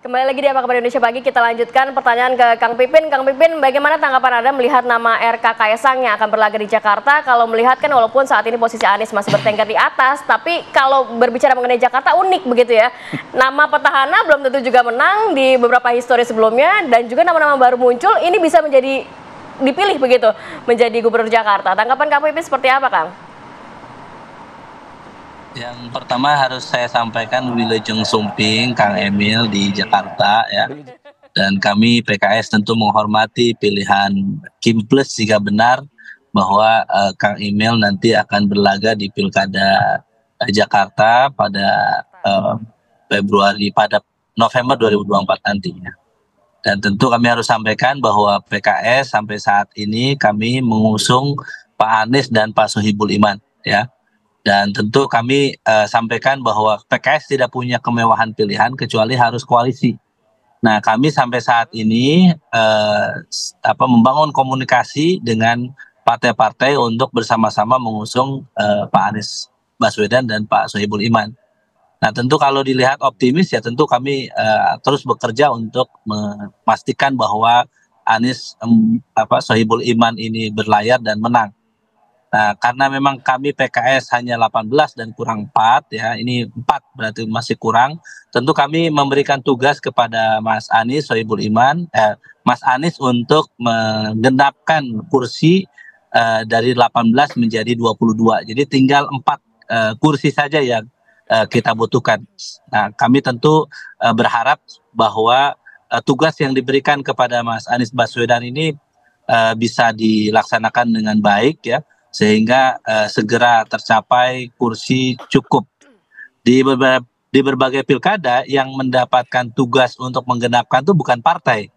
Kembali lagi di Apa Kabar Indonesia Pagi, kita lanjutkan pertanyaan ke Kang Pipin. Kang Pipin, bagaimana tanggapan Anda melihat nama RK Kaesang yang akan berlaga di Jakarta? Kalau melihat kan walaupun saat ini posisi Anies masih bertengger di atas, tapi kalau berbicara mengenai Jakarta unik begitu ya. Nama petahana belum tentu juga menang di beberapa histori sebelumnya, dan juga nama-nama baru muncul, ini bisa menjadi dipilih begitu menjadi gubernur Jakarta. Tanggapan Kang Pipin seperti apa, Kang? Yang pertama harus saya sampaikan Wilujeng Sumping, Kang Emil di Jakarta ya. Dan kami PKS tentu menghormati pilihan Kim Plus jika benar bahwa Kang Emil nanti akan berlaga di Pilkada Jakarta pada Februari pada November 2024 nantinya. Dan tentu kami harus sampaikan bahwa PKS sampai saat ini kami mengusung Pak Anies dan Pak Sohibul Iman ya. Dan tentu kami sampaikan bahwa PKS tidak punya kemewahan pilihan kecuali harus koalisi. Nah, kami sampai saat ini membangun komunikasi dengan partai-partai untuk bersama-sama mengusung Pak Anies Baswedan dan Pak Sohibul Iman. Nah, tentu kalau dilihat optimis ya tentu kami terus bekerja untuk memastikan bahwa Anies Sohibul Iman ini berlayar dan menang. Nah, karena memang kami PKS hanya 18 dan kurang 4 ya, ini 4 berarti masih kurang. Tentu kami memberikan tugas kepada Mas Anies Sohibul Iman, Mas Anies untuk menggenapkan kursi dari 18 menjadi 22. Jadi tinggal 4 kursi saja yang kita butuhkan. Nah, kami tentu berharap bahwa tugas yang diberikan kepada Mas Anies Baswedan ini bisa dilaksanakan dengan baik ya, sehingga segera tercapai kursi cukup di berbagai pilkada. Yang mendapatkan tugas untuk menggenapkan itu bukan partai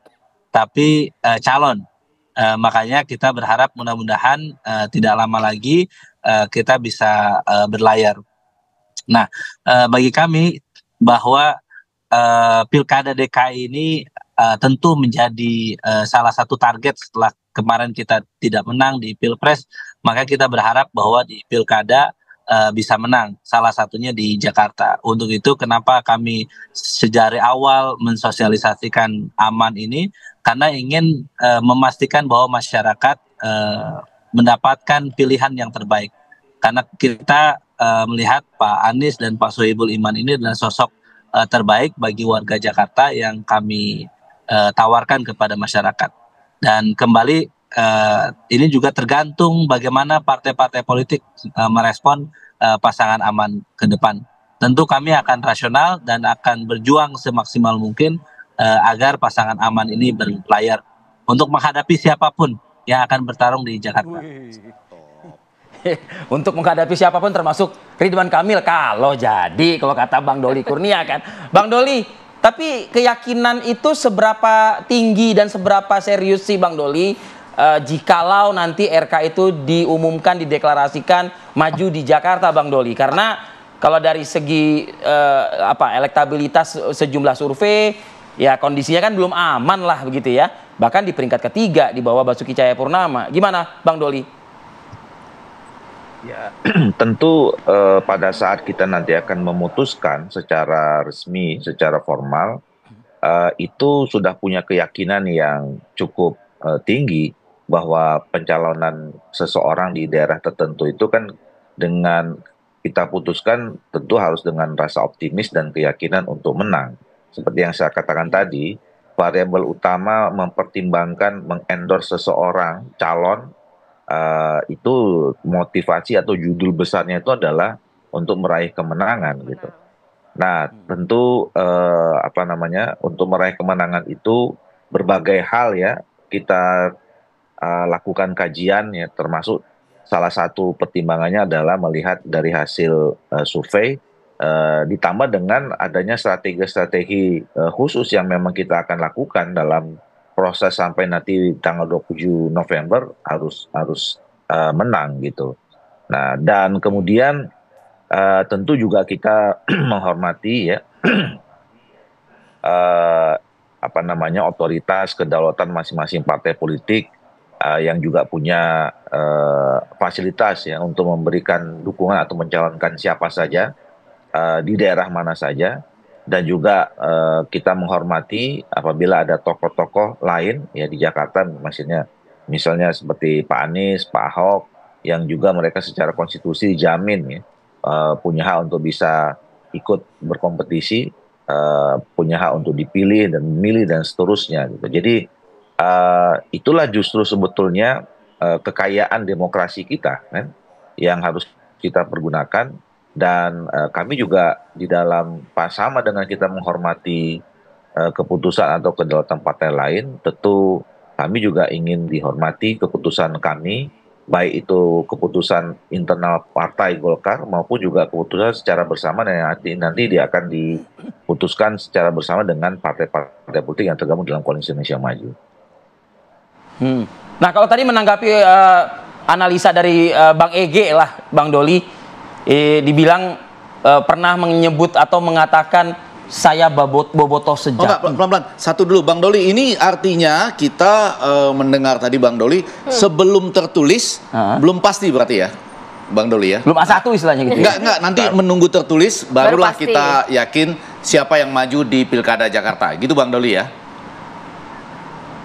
tapi calon. Makanya kita berharap mudah-mudahan tidak lama lagi kita bisa berlayar. Nah, bagi kami bahwa pilkada DKI ini tentu menjadi salah satu target setelah kemarin kita tidak menang di Pilpres, maka kita berharap bahwa di Pilkada bisa menang, salah satunya di Jakarta. Untuk itu kenapa kami sejak awal mensosialisasikan aman ini, karena ingin memastikan bahwa masyarakat mendapatkan pilihan yang terbaik. Karena kita melihat Pak Anies dan Pak Sohibul Iman ini adalah sosok terbaik bagi warga Jakarta yang kami tawarkan kepada masyarakat. Dan kembali ini juga tergantung bagaimana partai-partai politik merespon pasangan aman ke depan. Tentu kami akan rasional dan akan berjuang semaksimal mungkin agar pasangan aman ini berlayar untuk menghadapi siapapun yang akan bertarung di Jakarta. Untuk menghadapi siapapun termasuk Ridwan Kamil kalau kata Bang Doli Kurnia kan. Bang Doli, tapi keyakinan itu seberapa tinggi dan seberapa serius sih Bang Doli jikalau nanti RK itu diumumkan, dideklarasikan maju di Jakarta Bang Doli? Karena kalau dari segi elektabilitas sejumlah survei ya kondisinya kan belum aman lah begitu ya. Bahkan di peringkat ketiga di bawah Basuki Cahayapurnama. Gimana Bang Doli? Ya, tentu pada saat kita nanti akan memutuskan secara resmi, secara formal, itu sudah punya keyakinan yang cukup tinggi bahwa pencalonan seseorang di daerah tertentu itu kan dengan kita putuskan tentu harus dengan rasa optimis dan keyakinan untuk menang. Seperti yang saya katakan tadi, variabel utama mempertimbangkan mengendorse seseorang calon itu motivasi atau judul besarnya itu adalah untuk meraih kemenangan gitu. Nah, tentu untuk meraih kemenangan itu berbagai hal ya kita lakukan kajian ya, termasuk salah satu pertimbangannya adalah melihat dari hasil survei ditambah dengan adanya strategi-strategi khusus yang memang kita akan lakukan dalam proses sampai nanti tanggal 27 November harus menang gitu. Nah, dan kemudian tentu juga kita menghormati ya otoritas kedaulatan masing-masing partai politik yang juga punya fasilitas ya untuk memberikan dukungan atau mencalonkan siapa saja di daerah mana saja. dan juga kita menghormati apabila ada tokoh-tokoh lain ya di Jakarta, misalnya seperti Pak Anies, Pak Ahok, yang juga mereka secara konstitusi dijamin ya punya hak untuk bisa ikut berkompetisi, punya hak untuk dipilih dan memilih dan seterusnya gitu. Jadi itulah justru sebetulnya kekayaan demokrasi kita kan, yang harus kita pergunakan. Dan kami juga di dalam sama dengan kita menghormati keputusan atau kedaulatan partai lain, tentu kami juga ingin dihormati keputusan kami, baik itu keputusan internal partai Golkar maupun juga keputusan secara bersama dan nanti dia akan diputuskan secara bersama dengan partai-partai politik yang tergabung dalam Koalisi Indonesia Maju. Nah, kalau tadi menanggapi analisa dari Bang Ege lah, Bang Doli, dibilang pernah menyebut atau mengatakan saya bobotoh sejak. Oh enggak, pelan-pelan. Satu dulu, Bang Doli. Ini artinya kita mendengar tadi Bang Doli sebelum tertulis, belum pasti berarti ya, Bang Doli ya? Belum A1 istilahnya gitu. Enggak, nanti menunggu tertulis, barulah pasti. kita yakin siapa yang maju di Pilkada Jakarta. Gitu Bang Doli ya?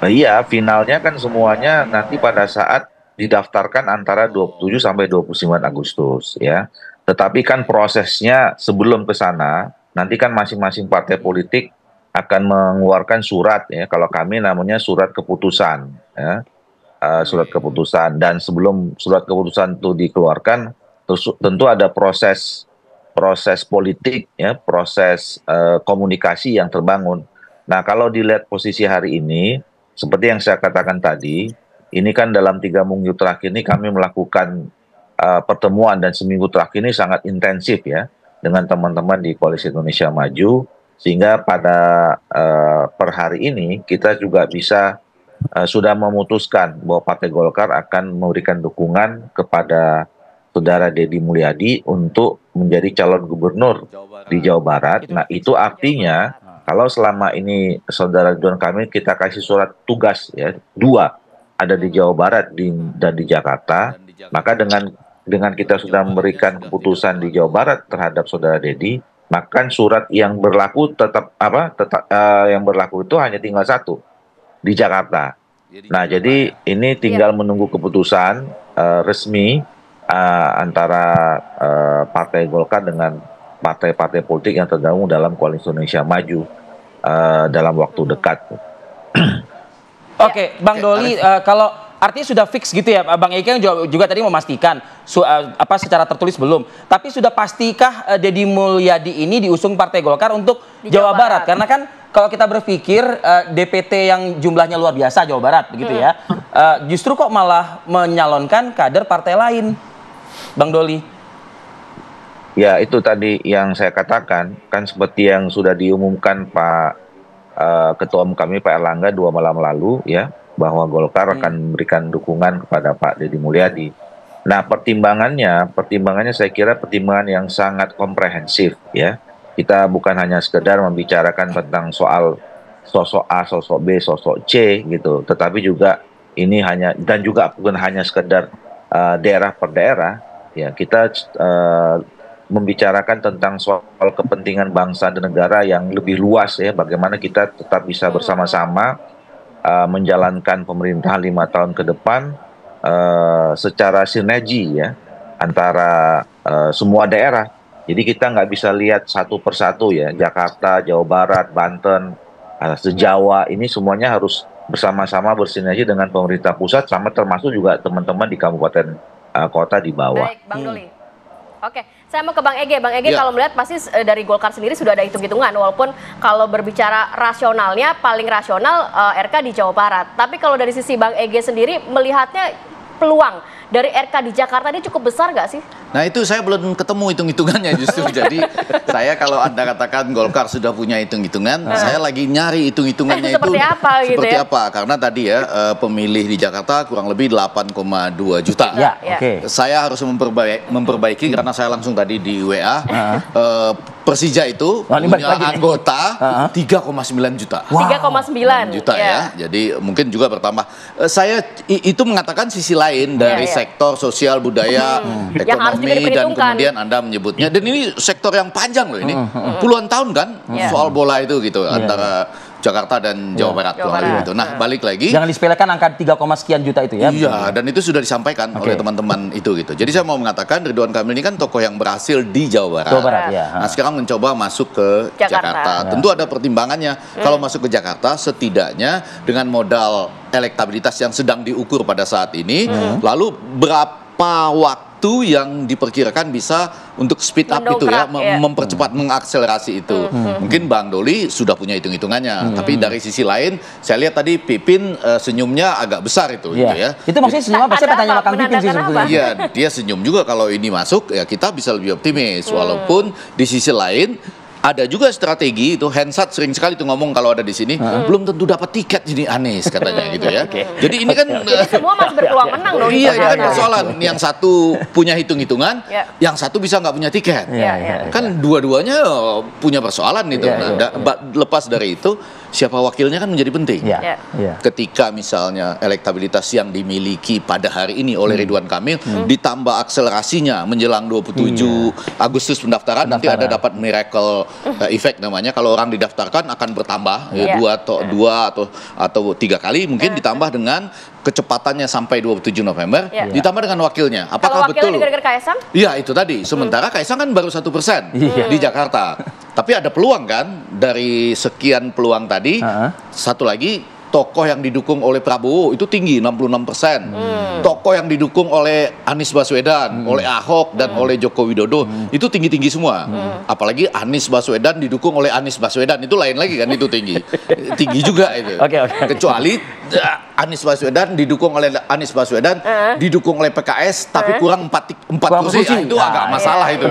Iya, finalnya kan semuanya nanti pada saat didaftarkan antara 27 sampai 29 Agustus ya. Tetapi kan prosesnya sebelum ke sana, nanti kan masing-masing partai politik akan mengeluarkan surat ya. Kalau kami namanya surat keputusan ya. Surat keputusan, dan sebelum surat keputusan itu dikeluarkan tentu ada proses politik ya, proses komunikasi yang terbangun. Nah, kalau dilihat posisi hari ini seperti yang saya katakan tadi, ini kan dalam 3 minggu terakhir ini kami melakukan pertemuan, dan seminggu terakhir ini sangat intensif ya dengan teman-teman di Koalisi Indonesia Maju, sehingga pada per hari ini kita juga bisa sudah memutuskan bahwa Partai Golkar akan memberikan dukungan kepada Saudara Deddy Mulyadi untuk menjadi calon gubernur di Jawa Barat. Nah, itu artinya kalau selama ini Saudara Ridwan Kamil kita kasih surat tugas ya, 2 ada di Jawa Barat dan di Jakarta, maka dengan kita sudah memberikan keputusan di Jawa Barat terhadap Saudara Deddy, maka surat yang berlaku yang berlaku itu hanya tinggal 1 di Jakarta. Nah, jadi ini tinggal menunggu keputusan resmi antara Partai Golkar dengan partai-partai politik yang tergabung dalam Koalisi Indonesia Maju dalam waktu dekat. Oke, Bang Doli, kalau artinya sudah fix gitu ya, Bang Ege juga tadi memastikan secara tertulis belum. Tapi sudah pastikah Deddy Mulyadi ini diusung Partai Golkar untuk Jawa Barat? Karena kan kalau kita berpikir DPT yang jumlahnya luar biasa Jawa Barat begitu ya, justru kok malah menyalonkan kader partai lain, Bang Doli? Ya, itu tadi yang saya katakan, kan seperti yang sudah diumumkan Pak Ketua Umum kami Pak Erlangga 2 malam lalu ya, bahwa Golkar akan memberikan dukungan kepada Pak Deddy Mulyadi. Nah, pertimbangannya saya kira pertimbangan yang sangat komprehensif ya. Kita bukan hanya sekedar membicarakan tentang soal sosok A, sosok B, sosok C gitu, tetapi juga ini bukan hanya sekedar daerah per daerah ya. Kita membicarakan tentang soal kepentingan bangsa dan negara yang lebih luas ya, bagaimana kita tetap bisa bersama-sama menjalankan pemerintahan 5 tahun ke depan secara sinergi ya antara semua daerah. Jadi kita nggak bisa lihat satu persatu ya, Jakarta, Jawa Barat, Banten, se-Jawa, ini semuanya harus bersama-sama bersinergi dengan pemerintah pusat, sama termasuk juga teman-teman di kabupaten kota di bawah. Baik, Bang Doli. Oke, saya mau ke Bang Ege. Bang Ege, kalau melihat pasti dari Golkar sendiri sudah ada hitung-hitungan, walaupun kalau berbicara rasionalnya, paling rasional RK di Jawa Barat. Tapi kalau dari sisi Bang Ege sendiri, melihatnya peluang dari RK di Jakarta ini cukup besar nggak sih? Nah, itu saya belum ketemu hitung-hitungannya justru. Jadi saya kalau Anda katakan Golkar sudah punya hitung-hitungan, saya lagi nyari hitung-hitungannya seperti itu apa, gitu seperti ya? apa. Karena tadi ya pemilih di Jakarta kurang lebih 8,2 juta. Ya, oke. Saya harus memperbaiki karena saya langsung tadi di WA. Persija itu punya anggota 3,9 juta. 3,9 juta ya. Jadi mungkin juga bertambah. Saya itu mengatakan sisi lain dari sektor sosial, budaya, Yang harus juga ekonomi, dan diperhitungkan. kemudian Anda menyebutnya. Dan ini sektor yang panjang loh ini. Puluhan tahun kan soal bola itu gitu antara Jakarta dan Jawa Barat. Jawa kurang lebih Barat. gitu. Nah, balik lagi. Jangan disepelekan angka 3, sekian juta itu ya. Iya, dan itu sudah disampaikan oleh teman-teman itu gitu. Jadi saya mau mengatakan Ridwan Kamil ini kan tokoh yang berhasil di Jawa Barat. Jawa Barat ya. Nah, sekarang mencoba masuk ke Jakarta. Tentu ada pertimbangannya. Kalau masuk ke Jakarta, setidaknya dengan modal elektabilitas yang sedang diukur pada saat ini, lalu berapa waktu yang diperkirakan bisa untuk speed up itu ya, mempercepat, mengakselerasi itu. Mungkin Bang Doli sudah punya hitung-hitungannya, tapi dari sisi lain, saya lihat tadi Pipin senyumnya agak besar itu. Gitu ya. Itu maksudnya senyum apa? Saya tanya sama Kang Pipin sih sebetulnya. Iya, dia senyum juga kalau ini masuk, ya kita bisa lebih optimis. Walaupun di sisi lain, ada juga strategi itu. Hensat sering sekali tuh ngomong kalau ada di sini, belum tentu dapat tiket jadi Anies katanya gitu ya. Jadi ini kan Jadi semua masih berpeluang menang dong. iya, ini kan persoalan. Yang satu punya hitung-hitungan, yang satu bisa nggak punya tiket. Kan dua-duanya punya persoalan itu. Lepas dari itu, siapa wakilnya kan menjadi penting. Ketika misalnya elektabilitas yang dimiliki pada hari ini oleh Ridwan Kamil ditambah akselerasinya menjelang 27 Agustus pendaftaran, nanti ada dapat miracle effect namanya. Kalau orang didaftarkan akan bertambah dua atau 3 kali mungkin, ditambah dengan kecepatannya sampai 27 November, ditambah dengan wakilnya. Apakah kalau betul? Wakilnya gara-gara Kaisang? Iya, itu tadi. Sementara Kaisang kan baru 1% di Jakarta. Tapi ada peluang kan dari sekian peluang tadi. Satu lagi, tokoh yang didukung oleh Prabowo itu tinggi, 66%. Tokoh yang didukung oleh Anies Baswedan, oleh Ahok, dan oleh Joko Widodo itu tinggi-tinggi semua. Apalagi Anies Baswedan didukung oleh Anies Baswedan, itu lain lagi kan, itu tinggi. Tinggi juga itu. Kecuali Anies Baswedan didukung oleh Anies Baswedan, didukung oleh PKS, tapi kurang 4 kursi. Itu agak masalah itu.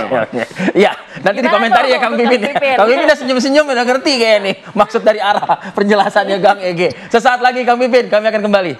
Ya, nanti di komentar ya Kang Pipin. Kang Pipin udah senyum-senyum, udah ngerti kayak nih maksud dari arah penjelasannya Kang Ege. Sesaat lagi Kang Pipin, kami akan kembali.